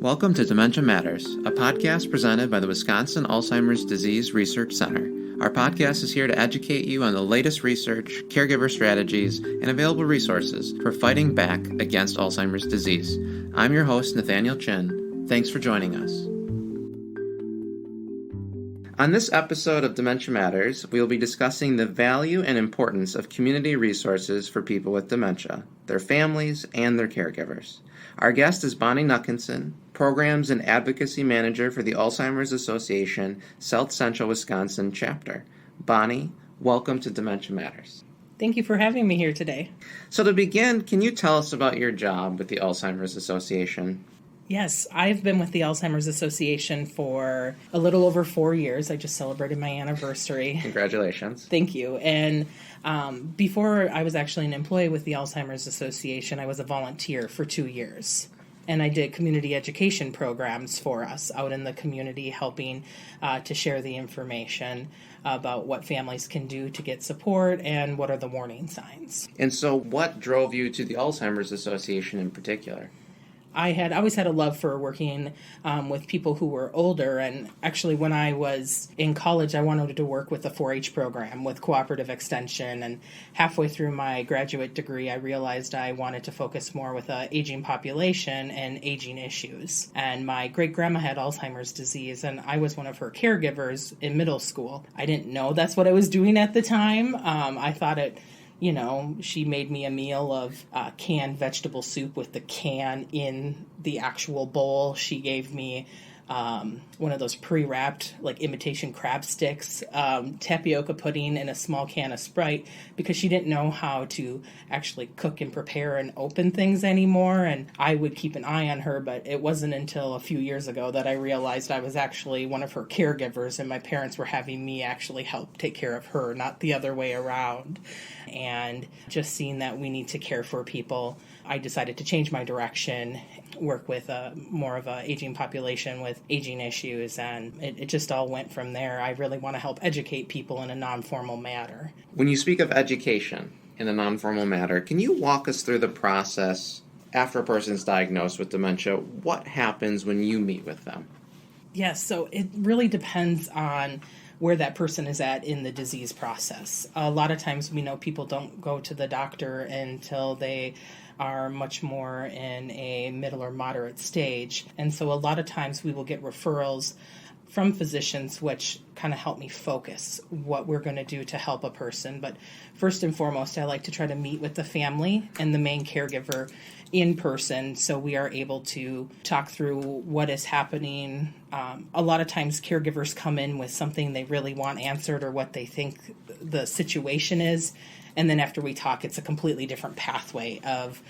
Welcome to Dementia Matters, a podcast presented by the Wisconsin Alzheimer's Disease Research Center. Our podcast is here to educate you on the latest research, caregiver strategies, and available resources for fighting back against Alzheimer's disease. I'm your host, Nathaniel Chin. Thanks for joining us. On this episode of Dementia Matters, we will be discussing the value and importance of community resources for people with dementia, their families, and their caregivers. Our guest is Bonnie Nuttkinson, Programs and Advocacy Manager for the Alzheimer's Association South Central Wisconsin chapter. Bonnie, welcome to Dementia Matters. Thank you for having me here today. So to begin, can you tell us about your job with the Alzheimer's Association? Yes, I've been with the Alzheimer's Association for a little over 4 years. I just celebrated my anniversary. Congratulations. Thank you. And before I was actually an employee with the Alzheimer's Association, I was a volunteer for 2 years. And I did community education programs for us out in the community, helping to share the information about what families can do to get support and what are the warning signs. And so what drove you to the Alzheimer's Association in particular? I had always had a love for working with people who were older, and actually when I was in college, I wanted to work with the 4-H program with cooperative extension, and halfway through my graduate degree, I realized I wanted to focus more with an aging population and aging issues. And my great-grandma had Alzheimer's disease, and I was one of her caregivers in middle school. I didn't know that's what I was doing at the time. I thought she made me a meal of canned vegetable soup with the can in the actual bowl. She gave me one of those pre-wrapped, imitation crab sticks, tapioca pudding, and a small can of Sprite, because she didn't know how to actually cook and prepare and open things anymore. And I would keep an eye on her, but it wasn't until a few years ago that I realized I was actually one of her caregivers, and my parents were having me actually help take care of her, not the other way around. And just seeing that we need to care for people, I decided to change my direction, work with more of an aging population with aging issues, and it just all went from there. I really want to help educate people in a non-formal manner. When you speak of education in a non-formal manner, can you walk us through the process after a person's diagnosed with dementia? What happens when you meet with them? Yes, so it really depends on where that person is at in the disease process. A lot of times we know people don't go to the doctor until they are much more in a middle or moderate stage. And so a lot of times we will get referrals from physicians, which kind of help me focus what we're going to do to help a person. But first and foremost, I like to try to meet with the family and the main caregiver in person, so we are able to talk through what is happening. A lot of times caregivers come in with something they really want answered or what they think the situation is, and then after we talk, it's a completely different pathway of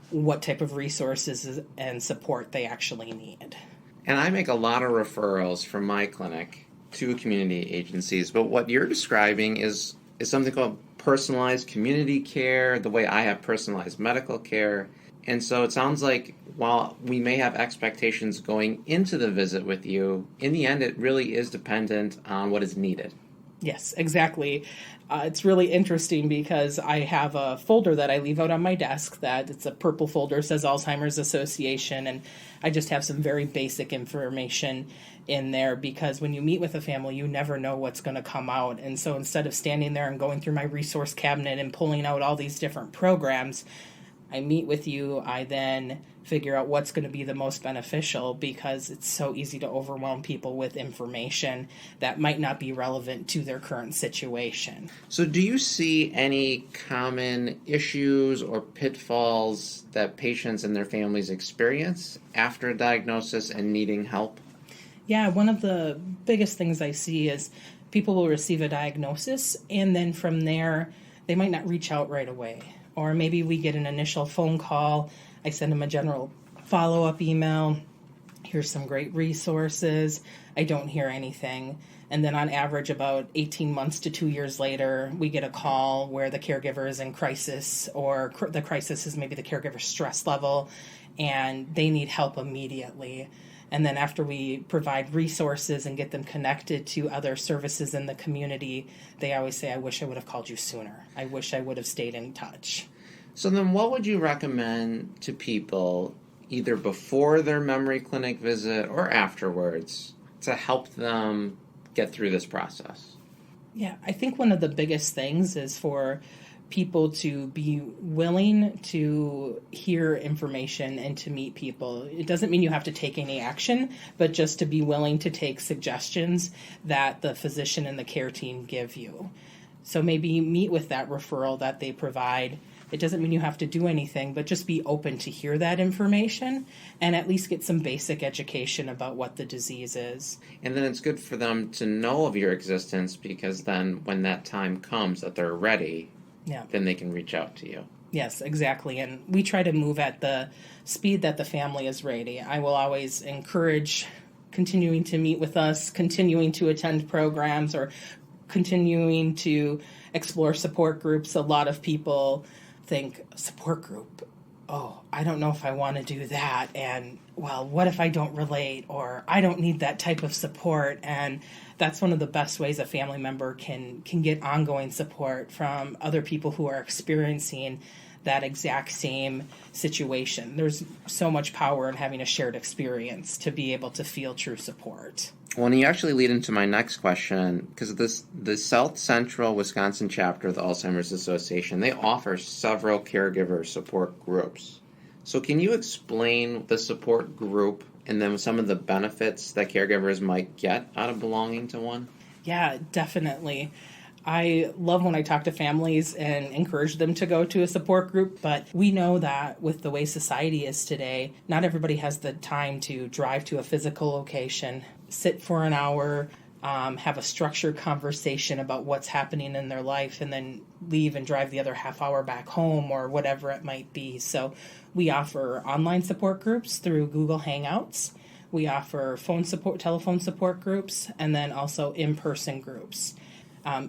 what type of resources and support they actually need. And I make a lot of referrals from my clinic to community agencies, but what you're describing is something called personalized community care, the way I have personalized medical care. And so it sounds like while we may have expectations going into the visit with you, in the end it really is dependent on what is needed. Yes, exactly. It's really interesting because I have a folder that I leave out on my desk that it's a purple folder, it says Alzheimer's Association, and I just have some very basic information in there because when you meet with a family, you never know what's going to come out. And so instead of standing there and going through my resource cabinet and pulling out all these different programs, I meet with you, I then figure out what's going to be the most beneficial because it's so easy to overwhelm people with information that might not be relevant to their current situation. So do you see any common issues or pitfalls that patients and their families experience after a diagnosis and needing help? Yeah, one of the biggest things I see is people will receive a diagnosis and then from there they might not reach out right away. Or maybe we get an initial phone call, I send them a general follow-up email, here's some great resources, I don't hear anything. And then on average about 18 months to 2 years later, we get a call where the caregiver is in crisis, or the crisis is maybe the caregiver's stress level, and they need help immediately. And then after we provide resources and get them connected to other services in the community, they always say, I wish I would have called you sooner. I wish I would have stayed in touch. So then what would you recommend to people either before their memory clinic visit or afterwards to help them get through this process? Yeah, I think one of the biggest things is for people to be willing to hear information and to meet people. It doesn't mean you have to take any action, but just to be willing to take suggestions that the physician and the care team give you. So maybe meet with that referral that they provide. It doesn't mean you have to do anything, but just be open to hear that information and at least get some basic education about what the disease is. And then it's good for them to know of your existence, because then when that time comes that they're ready, then they can reach out to you. Yes, exactly. And we try to move at the speed that the family is ready. I will always encourage continuing to meet with us, continuing to attend programs, or continuing to explore support groups. A lot of people think, support group, oh, I don't know if I want to do that. And, well, what if I don't relate, or I don't need that type of support? And that's one of the best ways a family member can get ongoing support from other people who are experiencing that exact same situation. There's so much power in having a shared experience to be able to feel true support. Well, and you actually lead into my next question, because the South Central Wisconsin chapter of the Alzheimer's Association, they offer several caregiver support groups. So can you explain the support group and then some of the benefits that caregivers might get out of belonging to one? Yeah, definitely. I love when I talk to families and encourage them to go to a support group, but we know that with the way society is today, not everybody has the time to drive to a physical location, sit for an hour, have a structured conversation about what's happening in their life, and then leave and drive the other half hour back home or whatever it might be. So we offer online support groups through Google Hangouts. We offer telephone support groups, and then also in-person groups.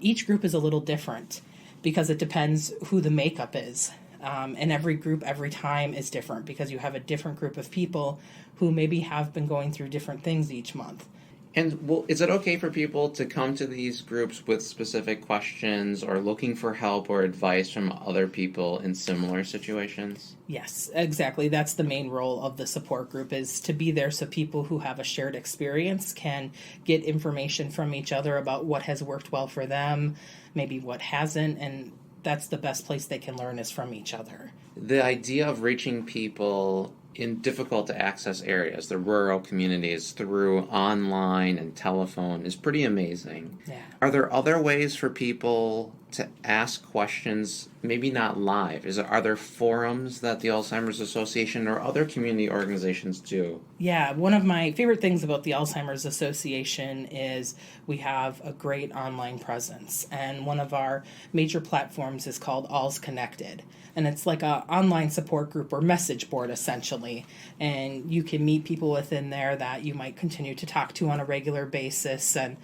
Each group is a little different because it depends who the makeup is. And every group, every time is different because you have a different group of people who maybe have been going through different things each month. And is it okay for people to come to these groups with specific questions or looking for help or advice from other people in similar situations? Yes, exactly. That's the main role of the support group, is to be there so people who have a shared experience can get information from each other about what has worked well for them, maybe what hasn't, and that's the best place they can learn is from each other. The idea of reaching people in difficult to access areas, the rural communities, through online and telephone is pretty amazing. Yeah. Are there other ways for people to ask questions, maybe not live? Are there forums that the Alzheimer's Association or other community organizations do? Yeah, one of my favorite things about the Alzheimer's Association is we have a great online presence. And one of our major platforms is called Alz Connected. And it's like an online support group or message board, essentially. And you can meet people within there that you might continue to talk to on a regular basis and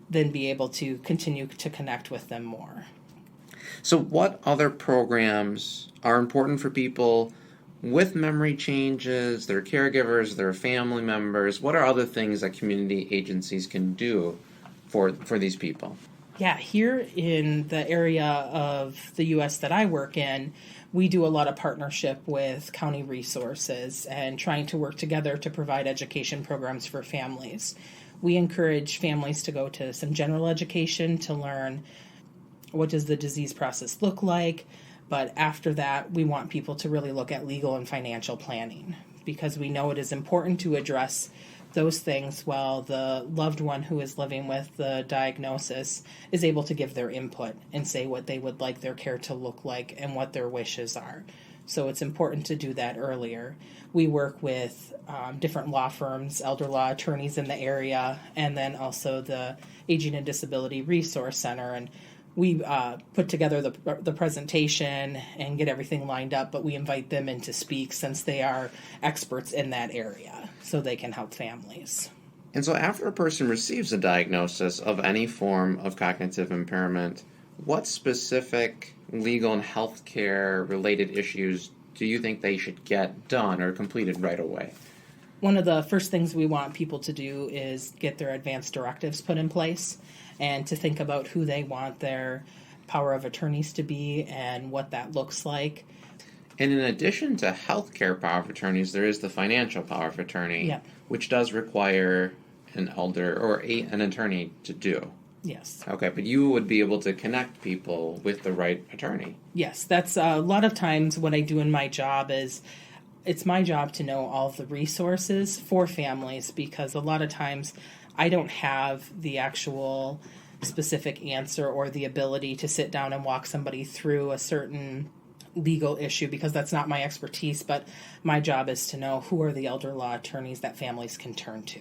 then be able to continue to connect with them more. So what other programs are important for people with memory changes, their caregivers, their family members? What are other things that community agencies can do for these people? Yeah, here in the area of the U.S. that I work in, we do a lot of partnership with county resources and trying to work together to provide education programs for families. We encourage families to go to some general education to learn what does the disease process look like, but after that, we want people to really look at legal and financial planning because we know it is important to address those things while the loved one who is living with the diagnosis is able to give their input and say what they would like their care to look like and what their wishes are. So it's important to do that earlier. We work with different law firms, elder law attorneys in the area, and then also the Aging and Disability Resource Center. And we put together the presentation and get everything lined up, but we invite them in to speak since they are experts in that area, so they can help families. And so after a person receives a diagnosis of any form of cognitive impairment, what specific legal and healthcare related issues do you think they should get done or completed right away? One of the first things we want people to do is get their advance directives put in place and to think about who they want their power of attorneys to be and what that looks like. And in addition to healthcare power of attorneys, there is the financial power of attorney, Yeah. which does require an elder or an attorney to do. Yes. Okay, but you would be able to connect people with the right attorney. Yes, that's a lot of times what I do in my job is it's my job to know all of the resources for families, because a lot of times I don't have the actual specific answer or the ability to sit down and walk somebody through a certain legal issue, because that's not my expertise, but my job is to know who are the elder law attorneys that families can turn to.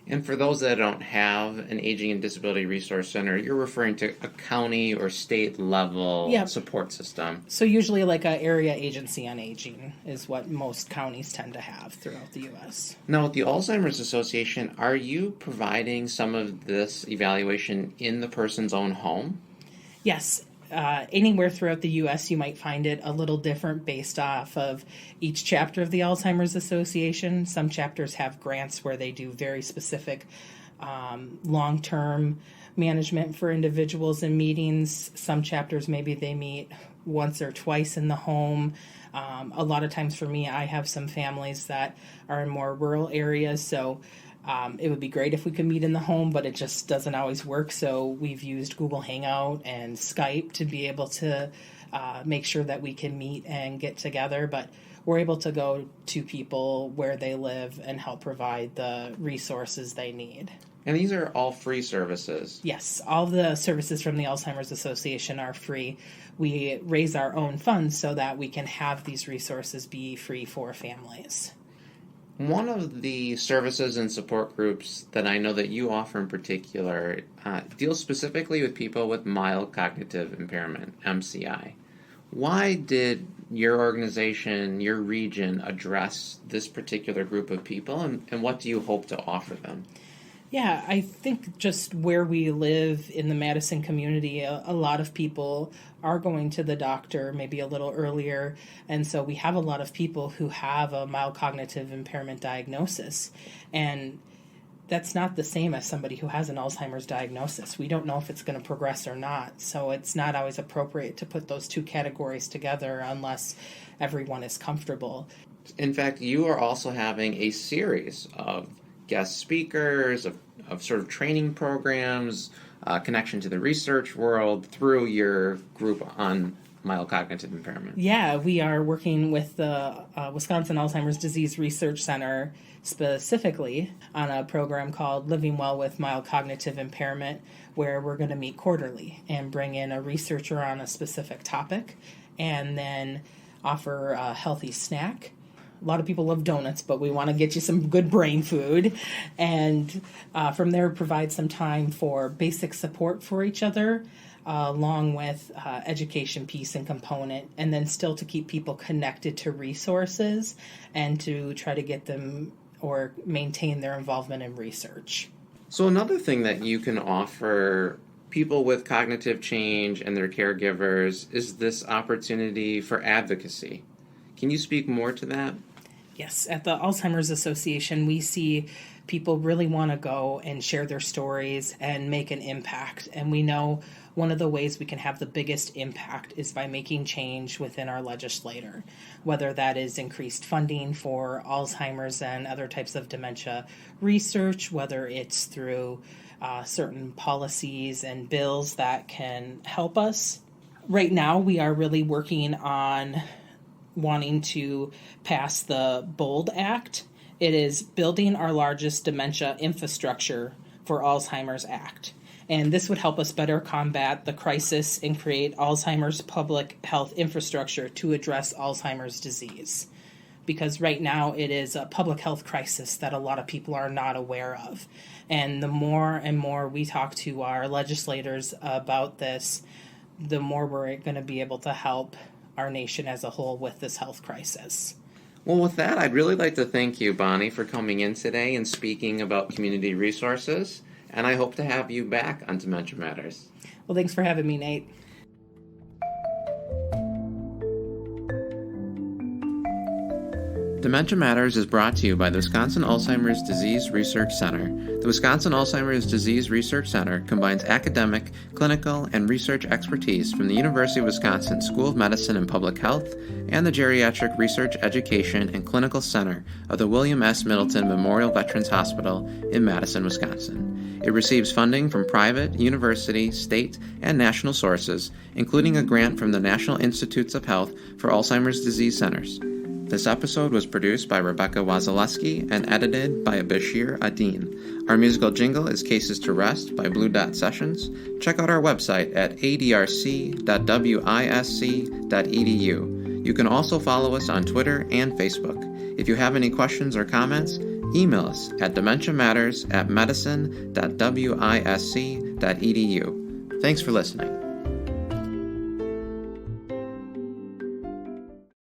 And for those that don't have an Aging and Disability Resource Center, you're referring to a county or state level support system. So usually like an area agency on aging is what most counties tend to have throughout the U.S. Now, with the Alzheimer's Association, are you providing some of this evaluation in the person's own home? Yes. Anywhere throughout the U.S., you might find it a little different based off of each chapter of the Alzheimer's Association. Some chapters have grants where they do very specific long-term management for individuals in meetings. Some chapters, maybe they meet once or twice in the home. A lot of times for me, I have some families that are in more rural areas, so it would be great if we could meet in the home, but it just doesn't always work. So we've used Google Hangout and Skype to be able to make sure that we can meet and get together. But we're able to go to people where they live and help provide the resources they need. And these are all free services. Yes, all the services from the Alzheimer's Association are free. We raise our own funds so that we can have these resources be free for families. One of the services and support groups that I know that you offer in particular deals specifically with people with mild cognitive impairment, MCI. Why did your organization, your region, address this particular group of people, and what do you hope to offer them? Yeah, I think just where we live in the Madison community, a lot of people are going to the doctor maybe a little earlier. And so we have a lot of people who have a mild cognitive impairment diagnosis. And that's not the same as somebody who has an Alzheimer's diagnosis. We don't know if it's going to progress or not. So it's not always appropriate to put those two categories together unless everyone is comfortable. In fact, you are also having a series of guest speakers, of sort of training programs, connection to the research world through your group on mild cognitive impairment. Yeah, we are working with the Wisconsin Alzheimer's Disease Research Center specifically on a program called Living Well with Mild Cognitive Impairment, where we're going to meet quarterly and bring in a researcher on a specific topic and then offer a healthy snack. A lot of people love donuts, but we want to get you some good brain food. And from there, provide some time for basic support for each other, along with education piece and component, and then still to keep people connected to resources and to try to get them or maintain their involvement in research. So another thing that you can offer people with cognitive change and their caregivers is this opportunity for advocacy. Can you speak more to that? Yes, at the Alzheimer's Association, we see people really want to go and share their stories and make an impact. And we know one of the ways we can have the biggest impact is by making change within our legislature, whether that is increased funding for Alzheimer's and other types of dementia research, whether it's through certain policies and bills that can help us. Right now, we are really working on wanting to pass the BOLD Act. It is Building Our Largest Dementia Infrastructure for Alzheimer's Act. And this would help us better combat the crisis and create Alzheimer's public health infrastructure to address Alzheimer's disease. Because right now it is a public health crisis that a lot of people are not aware of. And the more and more we talk to our legislators about this, the more we're going to be able to help our nation as a whole with this health crisis. Well, with that, I'd really like to thank you, Bonnie, for coming in today and speaking about community resources, and I hope to have you back on Dementia Matters. Well, thanks for having me, Nate. Dementia Matters is brought to you by the Wisconsin Alzheimer's Disease Research Center. The Wisconsin Alzheimer's Disease Research Center combines academic, clinical, and research expertise from the University of Wisconsin School of Medicine and Public Health and the Geriatric Research Education and Clinical Center of the William S. Middleton Memorial Veterans Hospital in Madison, Wisconsin. It receives funding from private, university, state, and national sources, including a grant from the National Institutes of Health for Alzheimer's Disease Centers. This episode was produced by Rebecca Wazaleski and edited by Bashir Adin. Our musical jingle is Cases to Rest by Blue Dot Sessions. Check out our website at adrc.wisc.edu. You can also follow us on Twitter and Facebook. If you have any questions or comments, email us at dementiamatters@medicine.wisc.edu. Thanks for listening.